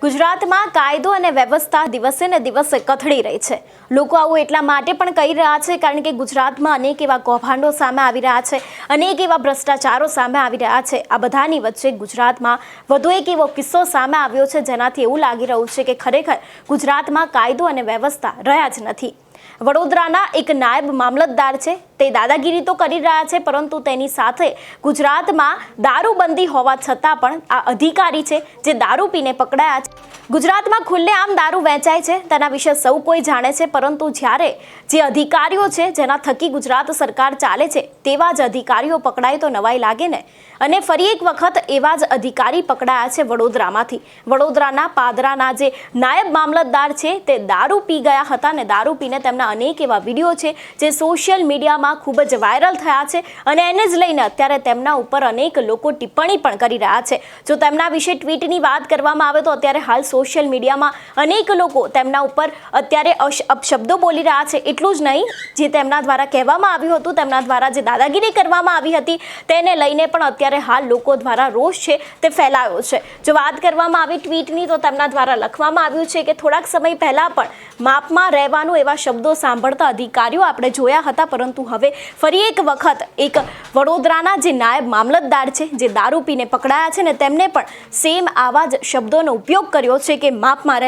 ગુજરાતમાં કાયદો અને વ્યવસ્થા દિવસે ને દિવસે કથળી રહી છે। લોકો આવું એટલા માટે પણ કહી રહ્યા છે કારણ કે ગુજરાતમાં અનેક એવા કૌભાંડો સામે આવી રહ્યા છે, અનેક એવા ભ્રષ્ટાચારો સામે આવી રહ્યા છે। આ બધાની વચ્ચે ગુજરાતમાં વધુ એક એવો કિસ્સો સામે આવ્યો છે જેનાથી એવું લાગી રહ્યું છે કે ખરેખર ગુજરાતમાં કાયદો અને વ્યવસ્થા રહ્યા જ નથી। વડોદરાના એક નાયબ મામલતદાર છે, તે દાદાગીરી તો કરી રહ્યા છે, પરંતુ તેની સાથે ગુજરાતમાં દારૂબંધી હોવા છતાં પણ આ અધિકારી છે જે દારૂ પીને પકડાયા છે। ગુજરાતમાં ખુલ્લેઆમ દારૂ વેચાય છે તેના વિશે સૌ કોઈ જાણે છે, પરંતુ જ્યારે જે અધિકારીઓ છે જેના થકી ગુજરાત સરકાર ચાલે છે તેવા જ અધિકારીઓ પકડાય તો નવાઈ લાગે ને। અને ફરી એક વખત એવા જ અધિકારી પકડાયા છે વડોદરામાંથી। વડોદરાના પાદરાના જે નાયબ મામલતદાર છે તે દારૂ પી ગયા હતા અને દારૂ પીને તેમના અનેક એવા વિડીયો છે જે સોશિયલ મીડિયામાં ખૂબ જ વાયરલ થયા છે અને એને જ લઈને અત્યારે તેમના ઉપર અનેક લોકો ટિપ્પણી પણ કરી રહ્યા છે। જો તેમના વિશે ટ્વીટની વાત કરવામાં આવે તો અત્યારે હાલ સોશિયલ મીડિયામાં અનેક લોકો તેમના ઉપર અત્યારે અપશબ્દો બોલી રહ્યા છે। એટલું જ નહીં, જે તેમના દ્વારા કહેવામાં આવ્યું હતું, તેમના દ્વારા જે દાદાગીરી કરવામાં આવી હતી તેને લઈને પણ અત્યારે હાલ લોકો દ્વારા રોષ છે તે ફેલાયો છે। જો વાત કરવામાં આવી ટ્વીટની તો તેમના દ્વારા લખવામાં આવ્યું છે કે થોડાક સમય પહેલાં પણ માપમાં રહેવાનું એવા શબ્દો સાંભળતા અધિકારીઓ આપણે જોયા હતા, પરંતુ હવે ફરી એક વખત એક વડોદરાના જે નાયબ મામલતદાર છે જે દારૂ પીને પકડાયા છે ને તેમને પણ સેમ આવા જ શબ્દોનો ઉપયોગ કર્યો છે કે માપમાં